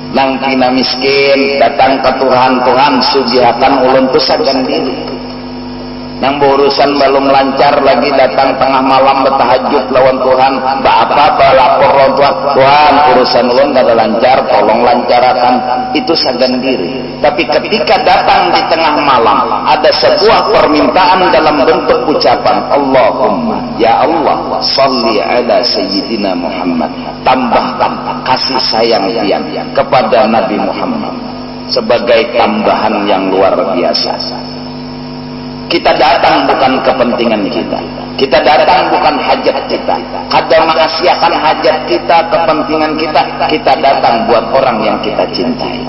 Nang kina miskin datang ke Tuhan, Tuhan sugihakan ulun tu sagan diri. Nang berurusan belum lancar lagi datang tengah malam bertahajud lawan Tuhan, apa lapor lawan Tuhan, Tuhan urusan ulun kada lancar, tolong lancarkan. Itu sagan diri. Tapi ketika datang di tengah malam ada sebuah permintaan dalam bentuk ucapan, Allahumma ya Allah salli ala sayyidina Muhammad, tambahkan kasih sayang dia kepada Nabi Muhammad sebagai tambahan yang luar biasa. Kita datang bukan kepentingan kita. Kita datang bukan hajat kita. Kada menasiakan hajat kita, kepentingan kita. Kita datang buat orang yang kita cintai.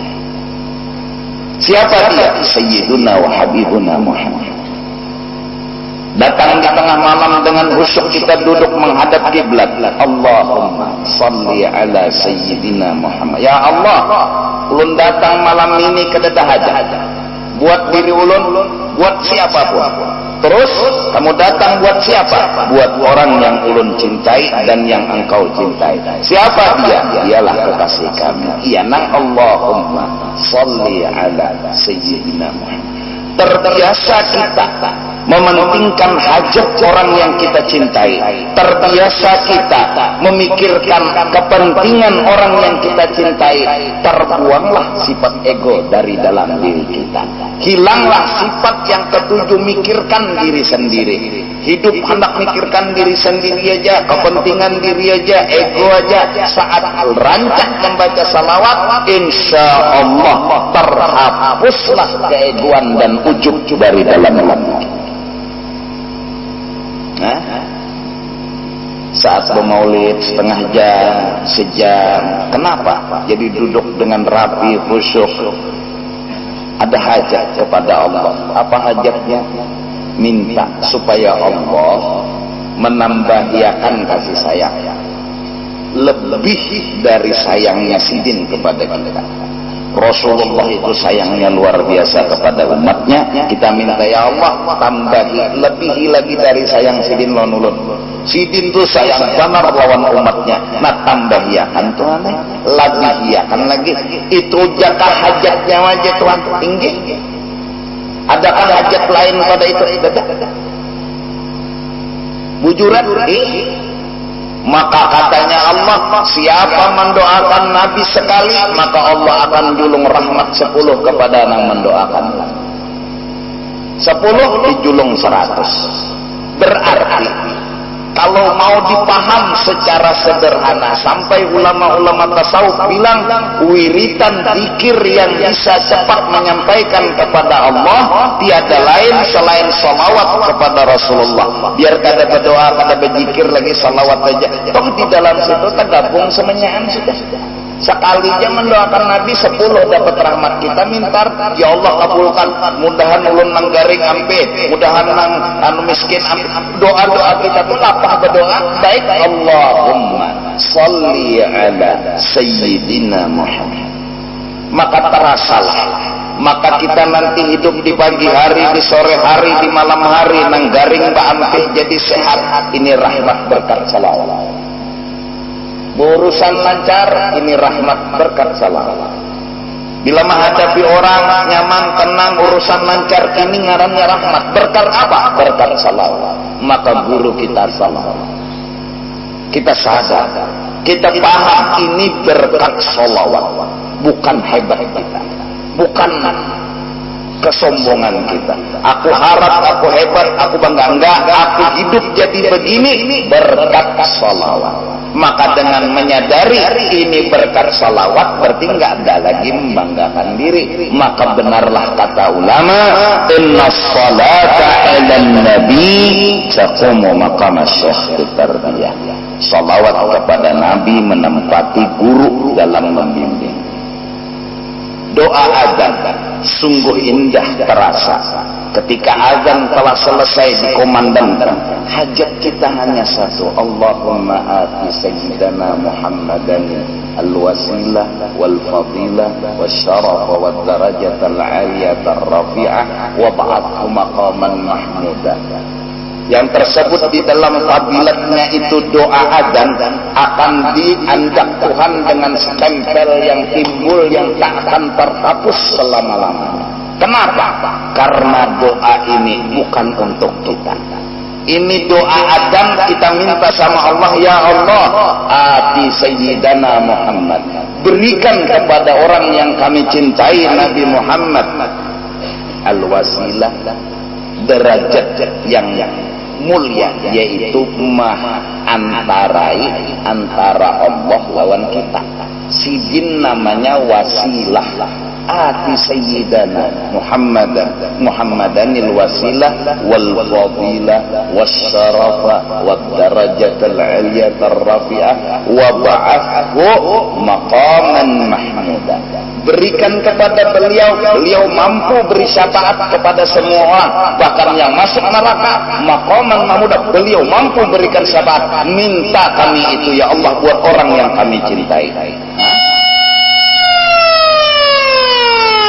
Siapa dia? Sayyiduna wa Habibuna Muhammad. Datang di tengah malam dengan khusyuk kita duduk menghadap kiblat. Allahumma salli ala Sayyidina Muhammad. Ya Allah, ulun datang malam ini kedada hajat. Buat diri ulun, buat siapapun. Terus kamu datang buat siapa? Buat orang yang ulun cintai dan yang engkau cintai. Siapa dia? Dialah kekasih kami. Iya nang Allahumma salli ala Sayyidina Muhammad. Terbiasa kita mementingkan hajat orang yang kita cintai, terbiasa kita memikirkan kepentingan orang yang kita cintai, terbuanglah sifat ego dari dalam diri kita. Hilanglah sifat yang ketujuh mikirkan diri sendiri. Hidup hendak mikirkan diri sendiri aja, kepentingan diri aja, ego aja. Saat rancak membaca salawat, insya Allah terhapuslah keegoan dan ujub dari dalam hati. Saat bermaulid setengah jam, sejam, kenapa? Jadi duduk dengan rapi, khusyuk. Ada hajat kepada Allah. Apa hajatnya? Minta supaya Allah menambahkan kasih sayang lebih dari sayangnya Sidin kepada kita. Rasulullah itu sayangnya luar biasa kepada umatnya. Kita minta, ya Allah tambahi lebihi lagi dari sayang Sidin lonulun. Sidin itu sayang benar lawan umatnya. Nah tambahiakan Tuhan, labihiakan lagi. Itu jaka hajatnya wajah Tuhan tinggi. Adakah hajat lain pada itu? Bujuran? Maka katanya Allah, siapa mendoakan Nabi sekali, maka Allah akan julung rahmat 10 kepada yang mendoakan. 10 dijulung 100. Berarti kalau mau dipaham secara sederhana, sampai ulama-ulama tasawuf bilang wiritan zikir yang bisa cepat menyampaikan kepada Allah tiada lain selain salawat kepada Rasulullah. Biar kada berdoa, kada berzikir lagi, salawat aja. Toh di dalam situ tergabung semuanya sudah. Sekali aja mendoakan Nabi 10 dapat rahmat. Kita minta, ya Allah kabulkan, mudahan ulun nang garing ampe, mudahan nang anu miskin ampe. Doa-doa kita tuh apa berdoa? Baik, Allahumma sholli ala sayyidina Muhammad. Maka terasalah, maka kita nanti hidup di pagi hari, di sore hari, di malam hari nang garing ba ampe jadi sehat. Ini rahmat berkat salawat. Urusan lancar, ini rahmat berkat salawat. Bila menghadapi orang nyaman, tenang, urusan lancar, ini ngarannya rahmat. Berkat apa? Berkat salawat. Maka guru kita salawat. Kita sadar, kita paham ini berkat salawat. Bukan hebat kita, bukan kesombongan kita. Aku harap aku hebat, aku bangga. Enggak, aku hidup jadi begini berkat salawat. Maka dengan menyadari ini berkat salawat, berarti enggak ada lagi membanggakan diri. Maka benarlah kata ulama, inna salata ala nabi taqumu maqam syekh tarbiyah. Salawat kepada Nabi menempati guru dalam membimbing. Doa azan sungguh indah terasa ketika azan telah selesai dikomandangkan. Hajat kita hanya satu, Allahumma ati sayyidana Muhammadan al-wasilah wal fadilah wasyarafa wad darajatal aliyata rafi'ah wa ba'athu maqaman mahmudah. Yang tersebut di dalam fadilatnya itu doa azan akan dianjak Tuhan dengan stempel yang timbul yang tak akan terhapus selama-lamanya. Kenapa? Karena doa ini bukan untuk kita. Ini doa azan kita minta sama Allah, ya Allah, ati sayyidana Muhammad. Berikan kepada orang yang kami cintai Nabi Muhammad al-wasilah, derajat yang mulia, yaitu antarai antara Allah lawan kita. Sidin namanya wasilah. Ati sayyidana Muhammadanil wasilah wal fadilah wasyarafa wad darajatal aliyatar rafi'ah wa ba'athu maqaman mahmudah. Berikan kepada beliau mampu beri syafaat kepada semua orang, bahkan yang masuk neraka. Maqaman mahmudah, beliau mampu berikan syafaat. Minta kami itu ya Allah buat orang yang kami cintai.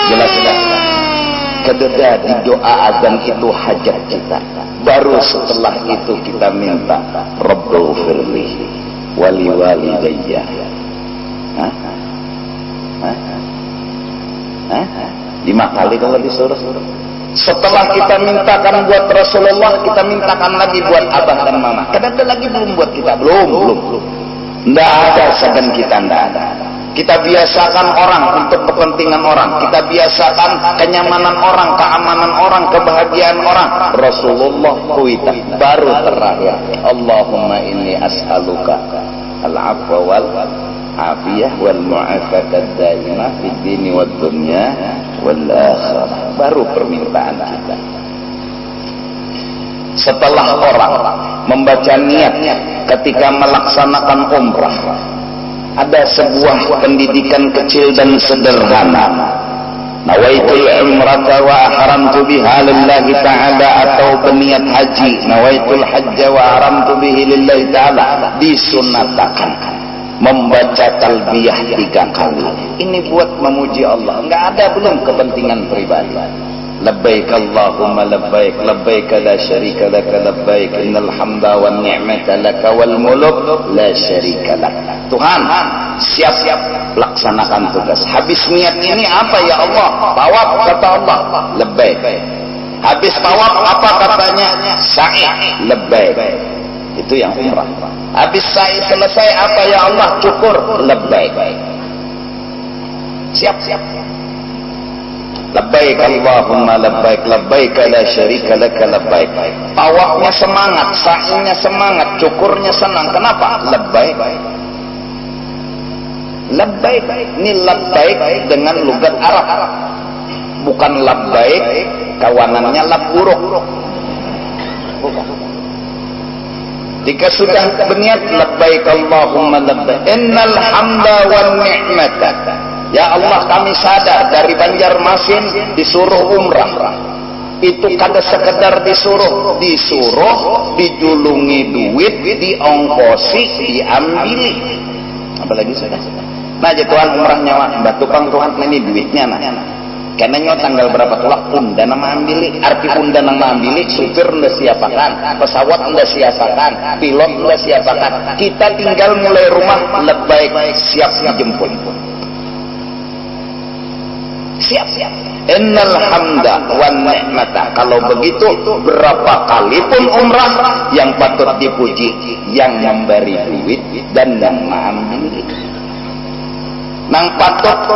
Jelas sudah. Kedua di doa azan itu hajat kita. Baru setelah itu kita minta Rabbul firli wali walidayya. 5 kali kalau disuruh. Setelah kita mintakan buat Rasulullah, kita mintakan lagi buat abah dan mama. Kadang-kadang lagi belum buat kita, belum. Nggak ada segan kita, nggak ada. Kita biasakan orang untuk kepentingan orang. Kita biasakan kenyamanan orang, keamanan orang, kebahagiaan orang. Rasulullah kuita baru terakhir. Allahumma inni as'aluka al-afwa wal afiyah wal mu'afakat daimah fid dini wad dunya wal akhirah. Baru permintaan kita. Setelah orang membaca niatnya ketika melaksanakan umrah, ada sebuah pendidikan kecil dan sederhana. Nawaitul umrata wa ahramtu biha lillahi ta'ala, atau berniat haji, nawaitul hajja wa ahramtu bihi lillahi ta'ala, disunatakan membaca talbiyah 3 kali. Ini buat memuji Allah, enggak ada belum kepentingan pribadi. Labbaik Allahumma labbaik, labbaik la syarika laka labbaik, innal hamda wan ni'mata laka wal mulk la syarika lak. Tuhan, siap-siap laksanakan tugas. Habis niat ini apa ya Allah? Tawaf, kata Allah, labbaik. Habis tawaf apa katanya? Sa'i, labbaik. Itu yang umrah. Habis sa'i selesai apa ya Allah? Cukur, labbaik. Siap-siap. Labbaik Allahumma labbaik, labbaik la syarika laka labbaik. Tawafnya semangat, sa'inya semangat, cukurnya senang. Kenapa? Labbaik. Labbaik. Ini labbaik dengan logat Arab. Bukan labbaik kawanannya lab buruk. Jika sudah berniat labbaik Allahumma labbaik, innal hamda wan ni'mata. Ya Allah, kami sadar dari Banjarmasin disuruh umrah. Itu kada sekedar disuruh dijulungi duit, diongkosi, diambili. Apalagi sudah. Nah, Tuhan umrah nyawa, mbak tukang Tuhan ini duitnya nah. Karena tanggal berapa tulak unda nama ambili, arti unda nama ambili, supir unda siapakan, pesawat unda siapakan, pilot unda siapakan. Kita tinggal mulai rumah lebih siap dijemput. Siap-siap. Innal hamda wan ni'mata. Kalau begitu berapa kali pun umrah, yang patut dipuji yang memberi duit dan yang mengambil. Nang patut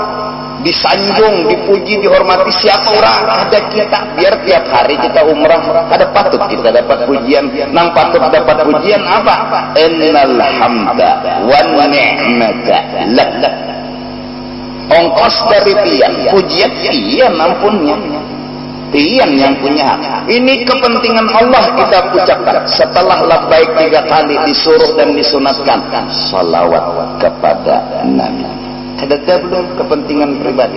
disanjung, dipuji, dihormati siapa orang? Ada kita. Biar tiap hari kita umrah, ada patut kita dapat pujian. Nang patut dapat pujian apa? Innal hamda wan ni'mata lak. Ongkos dari tiang, pujian tiang, ampunnya tiang yang punya hak. Ini kepentingan Allah kita ucapkan. Setelah labbaik 3 kali disuruh dan disunatkan salawat kepada Nabi. Ada belum kepentingan pribadi?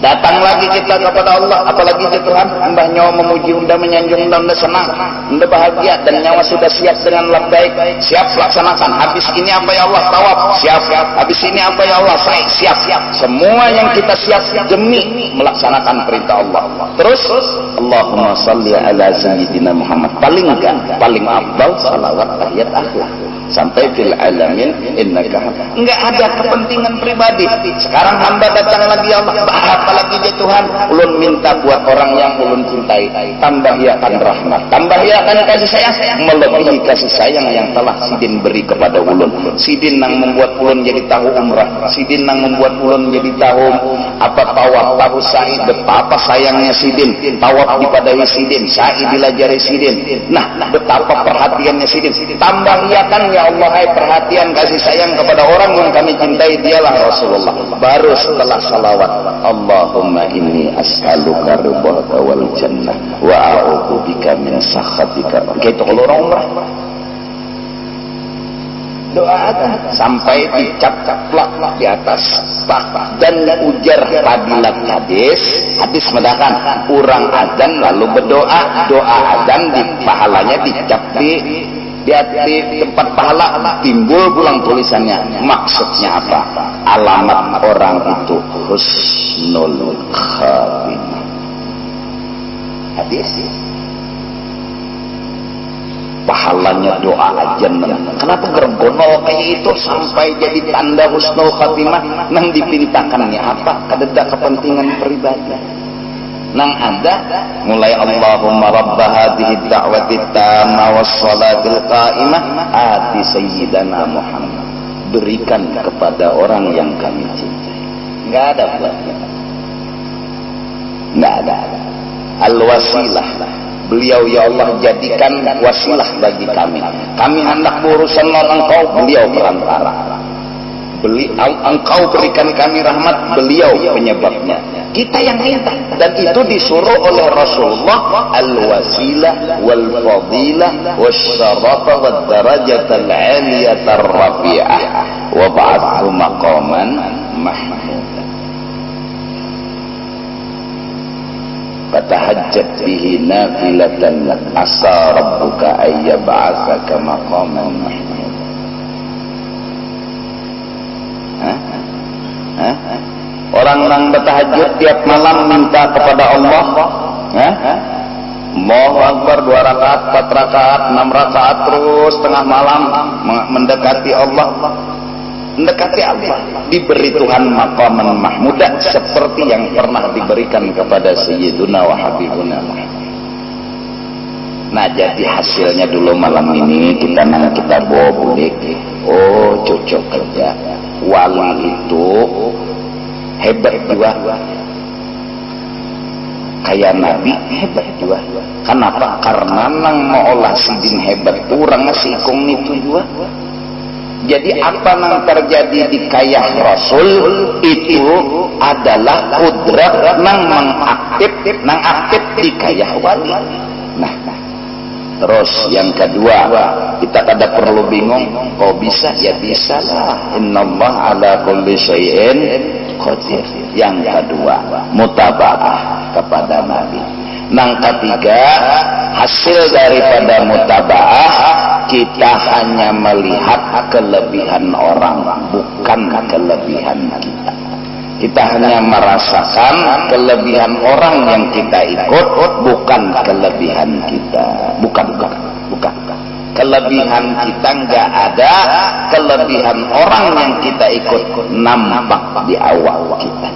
Datang lagi kita kepada Allah, apalagi Tuhan, mbah nyawa memuji unda, menyanjung unda, unda senang, unda bahagia, dan nyawa sudah siap dengan labbaik, siap laksanakan. Habis ini apa ya Allah? Tawaf, siap. Habis ini apa ya Allah? Siap. Semua yang kita siap demi melaksanakan perintah Allah. Terus Allahumma salli ala sayyidina Muhammad. Paling afdal salawat tahiyat akhlak sampai fil alamin innaka. Enggak ada kepentingan pribadi. Sekarang hamba datang lagi Allah, apalagi dia Tuhan, ulun minta buat orang yang ulun cintai, tambah yakan rahmat, tambah yakan kasih sayang, melebihi kasih sayang yang telah sidin beri kepada ulun. Sidin nang membuat ulun jadi tahu umrah, sidin nang membuat ulun jadi tahu apa tawaf, tahu sa'i, betapa sayangnya sidin, tawaf dipadahi sidin, sa'i dilajari sidin. Nah, betapa perhatiannya sidin. Tambah yakan ya Allah, perhatian kasih sayang kepada orang yang kami cintai, dialah Rasulullah. Baru setelah salawat, Allahumma inni as'aluka ridhaka wal jannah wa a'udzu bika min sakhatika. Gitu kalau orang umrah. Doa sampai dicap-caplak di atas tahta dan ujar fadilat hadis medakan urang azan lalu berdoa, doa azan di pahalanya dicap di tempat pahala, timbul pulang tulisannya. Maksudnya apa? Alamat orang itu husnul khatimah. Hadis. Pahalanya doa aja. Kenapa gergonol kayak itu sampai jadi tanda husnul khatimah? Nang dipintakannya apa? Kadeda kepentingan pribadi. Nang ada mulai Allahumma rabba hadhihi da'wati tamma wassalatil qa'imah ati sayyidana Muhammad, berikan kepada orang yang kami cintai. Enggak ada buat kita. Enggak ada. Al-wasilah, beliau ya Allah jadikan wasilah bagi kami. Kami hendak berurusan dengan engkau, beliau perantara. Engkau berikan kami rahmat, beliau penyebabnya. Kita yang minta, dan itu disuruh oleh Rasulullah al-wasilah wal fadilah wasyarafa wad darajatal 'aliyatar rafi'ah wa ba'athu maqaman mahmudan. Fatahajjat bihi nafilatan asa rabbuka ayyab'atsaka maqaman mahmudan. Orang-orang bertahajud tiap malam minta kepada Allah, Allahu Akbar 2 rakaat, 4 rakaat, 6 rakaat terus tengah malam mendekati Allah. Mendekati Allah, diberi Tuhan maqaman mahmudah seperti yang pernah diberikan kepada Sayyiduna wa Habibuna Muhammad. Nah, jadi hasilnya dulu malam ini kita bawa bulik. Oh, cocok kerja. Wali itu hebat juga, kayak Nabi hebat juga. Kenapa? Karena nang maolah sidin hebat kurang ngasih ikung itu juga. Jadi apa yang terjadi di kayah Rasul itu adalah kudrat nang aktif di kayah wali. Nah, terus yang kedua, kita kada perlu bingung, kok bisa? Ya bisa lah. Innallaha ala kulli syai'in qadir. Yang kedua, mutaba'ah kepada Nabi. Nang ketiga, hasil daripada mutaba'ah, kita hanya melihat kelebihan orang, bukan kelebihan kita. Kita hanya merasakan kelebihan orang yang kita ikut, bukan kelebihan kita. Bukan. Kelebihan kita enggak ada, kelebihan orang yang kita ikut nampak di awal kita.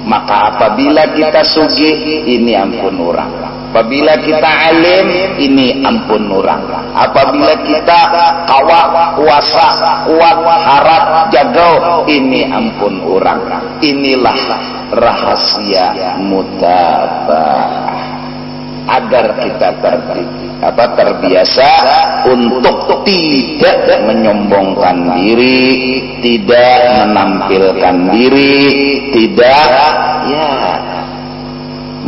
Maka apabila kita sugih, ini ampun orang. Apabila kita alim, ini ampun orang. Apabila kita kawat, kuasa, kuat, harap, jago, ini ampun orang. Inilah rahasia mutaba'ah, agar kita terbiasa untuk tidak menyombongkan diri, tidak menampilkan diri, tidak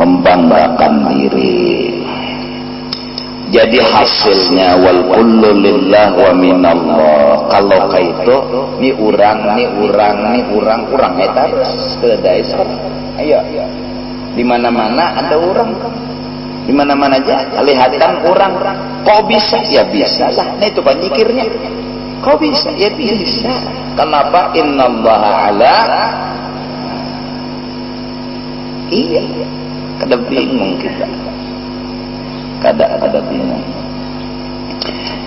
membanggakan diri. Jadi hasilnya wal kullu lillah wa minallah. Kalau kaitu ni urang eta sedaya. Ayo. Di mana-mana ada orang. Di mana-mana aja kelihatan orang. Kok bisa? Ya bisa lah. Nah itu panyikirnya. Kok bisa? Ya bisa. Kenapa? Innallaha ala. Iya. Kada bingung kita. Kada bingung.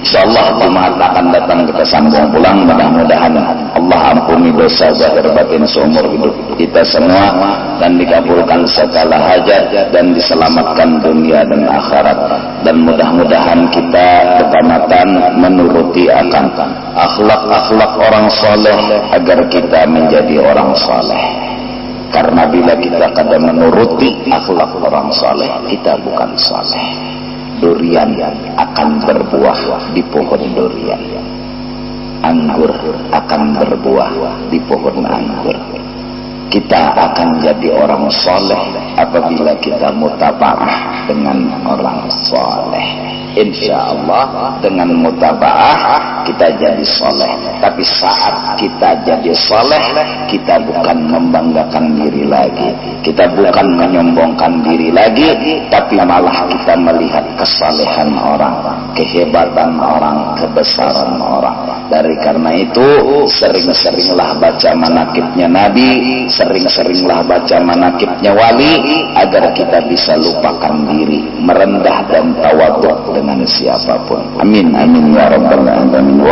InsyaAllah Jumat akan datang kita sambung pulang. Mudah-mudahan Allah ampuni dosa zahir batin seumur hidup kita semua, dan dikabulkan segala hajat, dan diselamatkan dunia dan akhirat. Dan mudah-mudahan kita ketamatan menuruti akan akhlak-akhlak orang soleh, agar kita menjadi orang soleh. Karena bila kita kada menuruti akhlak orang soleh, kita bukan soleh. Durian akan berbuah di pohon durian, anggur akan berbuah di pohon anggur. Kita akan jadi orang soleh apabila kita mutaba'ah dengan orang soleh. Insya Allah dengan mutaba'ah kita jadi soleh. Tapi saat kita jadi soleh, kita bukan membanggakan diri lagi, kita bukan menyombongkan diri lagi, tapi malah kita melihat kesalehan orang, kehebatan orang, kebesaran orang. Dari karena itu sering-seringlah baca manakibnya Nabi, sering-seringlah baca manakibnya wali, agar kita bisa lupakan diri, merendah dan tawadhu dengan siapapun. Amin amin ya rabbal alamin.